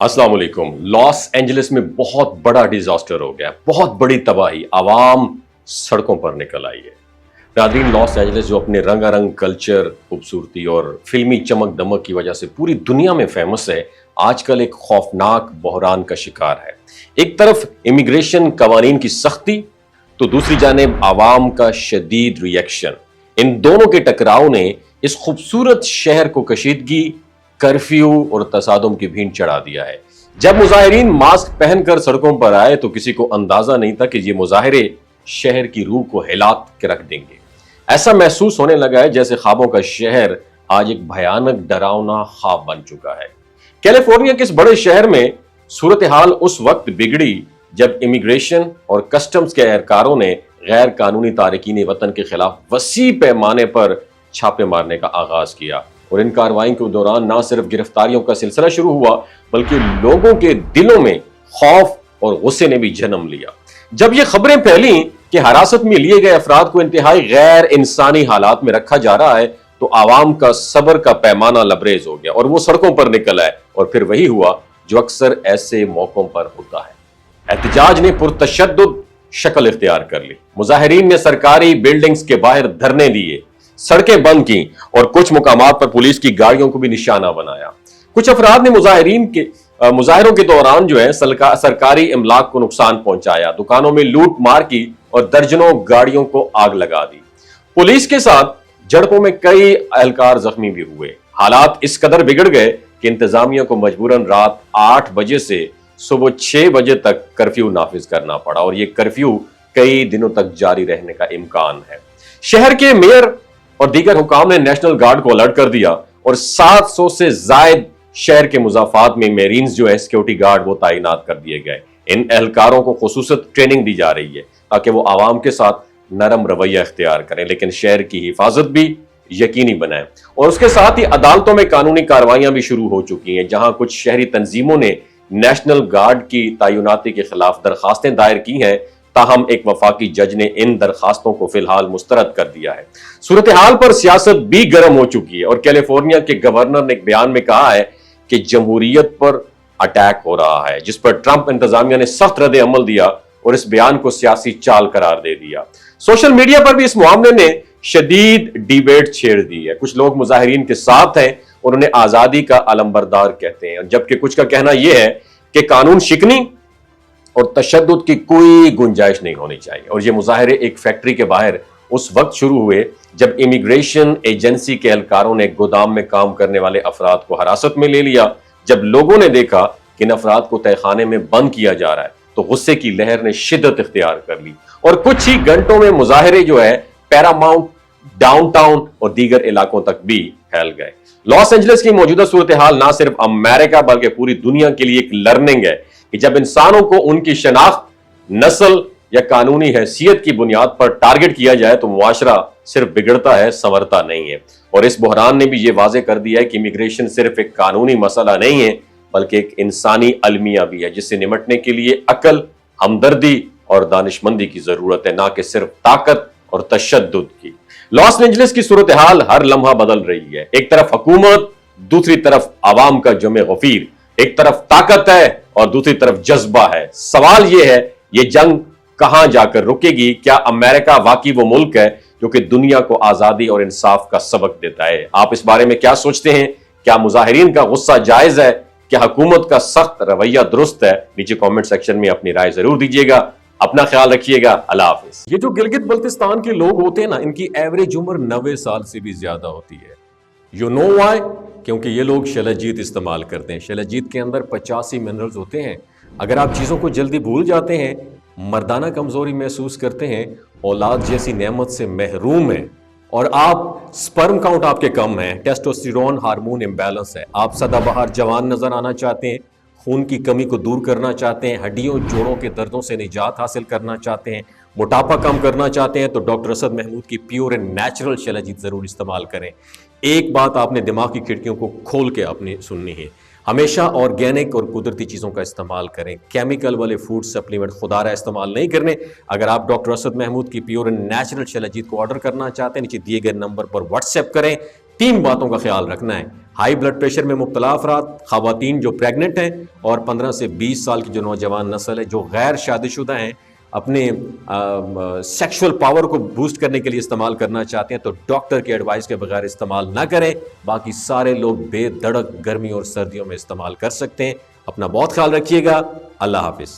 अस्सलाम वालेकुम। Los Angeles में बहुत बड़ा डिजास्टर हो गया, बहुत बड़ी तबाही, आवाम सड़कों पर निकल आई है। नादरीन, लॉस एंजलिस जो अपने रंगारंग कल्चर, खूबसूरती और फिल्मी चमक दमक की वजह से पूरी दुनिया में फेमस है, आजकल एक खौफनाक बहरान का शिकार है। एक तरफ इमिग्रेशन कवानीन की सख्ती, तो दूसरी जानिब आवाम का शदीद रिएक्शन। इन दोनों के टकराव ने इस खूबसूरत शहर को कशीदगी, कर्फ्यू और तसादुम की भीड़ चढ़ा दिया है। जब मुजाहिरीन मास्क पहनकर सड़कों पर आए तो किसी को अंदाजा नहीं था कि ये मुजाहिरे शहर की रूह को हिला के रख देंगे। ऐसा महसूस होने लगा है जैसे ख्वाबों का शहर आज एक भयानक डरावना ख्वाब बन चुका है। कैलिफोर्निया के इस बड़े शहर में सूरत हाल उस वक्त बिगड़ी जब इमिग्रेशन और कस्टम्स के एहलकारों ने गैर कानूनी तारकीन वतन के खिलाफ वसी पैमाने पर छापे मारने का आगाज किया। और इन कार्रवाई के दौरान न सिर्फ गिरफ्तारियों का सिलसिला शुरू हुआ, बल्कि लोगों के दिलों में खौफ और गुस्से ने भी जन्म लिया। जब ये खबरें फैली कि हिरासत में लिए गए अफराद को इंतहाई गैर इंसानी हालात में रखा जा रहा है, तो आवाम का सब्र का पैमाना लबरेज हो गया और वो सड़कों पर निकल आए। और फिर वही हुआ जो अक्सर ऐसे मौकों पर होता है। एहतजाज ने पुरतशद्दुद शक्ल इख्तियार कर ली। मुजाहिरीन ने सरकारी बिल्डिंग्स के बाहर धरने दिए, सड़कें बंद की और कुछ मुकामात पर पुलिस की गाड़ियों को भी निशाना बनाया। कुछ अफराद ने मुजाहिरों के दौरान जो है सरकारी इमलाक को नुकसान पहुंचाया, दुकानों में लूट मार की और दर्जनों गाड़ियों को आग लगा दी। पुलिस के साथ झड़पों में कई एहलकार जख्मी भी हुए। हालात इस कदर बिगड़ गए कि इंतजामिया को मजबूरन रात 8 बजे से सुबह 6 बजे तक कर्फ्यू नाफिज करना पड़ा और यह कर्फ्यू कई दिनों तक जारी रहने का इम्कान है। शहर के मेयर और दीगर हुकाम ने नेशनल गार्ड को अलर्ट कर दिया और 700 से जायद शहर के मुजाफात में मेरीन्स जो है सिक्योरिटी गार्ड वो तैनात कर दिए गए। इन एहलकारों को खुसूसत ट्रेनिंग दी जा रही है ताकि वो आवाम के साथ नरम रवैया इख्तियार करें, लेकिन शहर की हिफाजत भी यकीनी बनाएं। और उसके साथ ही अदालतों में कानूनी कार्रवाइयां भी शुरू हो चुकी हैं, जहां कुछ शहरी तंजीमों ने नेशनल गार्ड की तैनाती के खिलाफ दरखास्तें दायर की हैं। ताहम एक वफाकी जज ने इन दरखास्तों को फिलहाल मुस्तरद कर दिया है। सूरत हाल पर सियासत भी गर्म हो चुकी है और कैलिफोर्निया के गवर्नर ने एक बयान में कहा है कि जमहूरियत पर अटैक हो रहा है, जिस पर ट्रंप इंतजामिया ने सख्त रद्द अमल दिया और इस बयान को सियासी चाल करार दे दिया। सोशल मीडिया पर भी इस मामले ने शदीद डिबेट छेड़ दी है। कुछ लोग मुजाहिरीन के साथ हैं और उन्हें आजादी का अलमबरदार कहते हैं, जबकि कुछ का कहना यह है कि कानून शिकनी और तशद्दुद की कोई गुंजाइश नहीं होनी चाहिए। और ये मुजाहिरे एक फैक्ट्री के बाहर उस वक्त शुरू हुए जब इमिग्रेशन एजेंसी के एहलकारों ने गोदाम में काम करने वाले अफराद को हिरासत में ले लिया। जब लोगों ने देखा कि इन अफराद को तहखाने में बंद किया जा रहा है तो गुस्से की लहर ने शिद्दत इख्तियार कर ली और कुछ ही घंटों में मुजाहिरे जो है पैरामाउंट, डाउनटाउन और दीगर इलाकों तक भी फैल गए। लॉस एंजलिस की मौजूदा सूरत हाल ना सिर्फ अमेरिका बल्कि पूरी दुनिया के लिए एक लर्निंग है कि जब इंसानों को उनकी शनाख्त, नस्ल या कानूनी हैसियत की बुनियाद पर टारगेट किया जाए तो मुआशरा सिर्फ बिगड़ता है, संवरता नहीं है। और इस बहरान ने भी ये वाजे कर दिया है कि इमिग्रेशन सिर्फ एक कानूनी मसला नहीं है बल्कि एक इंसानी अलमिया भी है, जिससे निमटने के लिए अकल, हमदर्दी और दानिशमंदी की जरूरत है, ना कि सिर्फ ताकत और तशद्दुद की। लॉस एंजलिस की सूरत हाल हर लम्हा बदल रही है। एक तरफ हुकूमत, दूसरी तरफ आवाम का जमे गफीर। एक तरफ ताकत है और दूसरी तरफ जज्बा है। सवाल यह है, ये जंग कहां जाकर रुकेगी? क्या अमेरिका वाकई वो मुल्क है जो कि दुनिया को आजादी और इंसाफ का सबक देता है? आप इस बारे में क्या सोचते हैं? क्या मुजाहिरीन का गुस्सा जायज है? क्या हुकूमत का सख्त रवैया दुरुस्त है? नीचे कमेंट सेक्शन में अपनी राय जरूर दीजिएगा। अपना ख्याल रखिएगा। अल्लाह हाफिज। ये जो गिलगित बल्तिस्तान के लोग होते हैं ना, इनकी एवरेज उम्र 90 साल से भी ज्यादा होती है। You know why? क्योंकि ये लोग शलजीत इस्तेमाल करते हैं। शलजीत के अंदर 85 मिनरल्स होते हैं। अगर आप चीज़ों को जल्दी भूल जाते हैं, मर्दाना कमजोरी महसूस करते हैं, औलाद जैसी नेमत से महरूम हैं और आप स्पर्म काउंट आपके कम है, टेस्टोस्टेरोन हार्मोन इम्बैलेंस है, आप सदाबहार जवान नजर आना चाहते हैं, खून की कमी को दूर करना चाहते हैं, हड्डियों जोड़ों के दर्दों से निजात हासिल करना चाहते हैं, मोटापा कम करना चाहते हैं, तो डॉक्टर असद महमूद की प्योर एंड नेचुरल शलजीत जरूर इस्तेमाल करें। एक बात आपने दिमाग की खिड़कियों को खोल के अपनी सुननी है, हमेशा ऑर्गेनिक और कुदरती चीज़ों का इस्तेमाल करें। केमिकल वाले फूड सप्लीमेंट खुदारा इस्तेमाल नहीं करने। अगर आप डॉक्टर असद महमूद की प्योर एंड नेचुरल शलजीत को ऑर्डर करना चाहते हैं, नीचे दिए गए नंबर पर व्हाट्सएप करें। 3 बातों का ख्याल रखना है, ہائی بلڈ پریشر میں مبتلا افراد، خواتین جو پریگننٹ ہیں، اور 15 سے 20 سال کی جو نوجوان نسل ہے جو غیر شادی شدہ ہیں، اپنے سیکشول پاور کو بوسٹ کرنے کے لیے استعمال کرنا چاہتے ہیں تو ڈاکٹر کی ایڈوائس کے بغیر استعمال نہ کریں. باقی سارے لوگ بے دھڑک گرمی اور سردیوں میں استعمال کر سکتے ہیں. اپنا بہت خیال رکھیے گا. اللہ حافظ.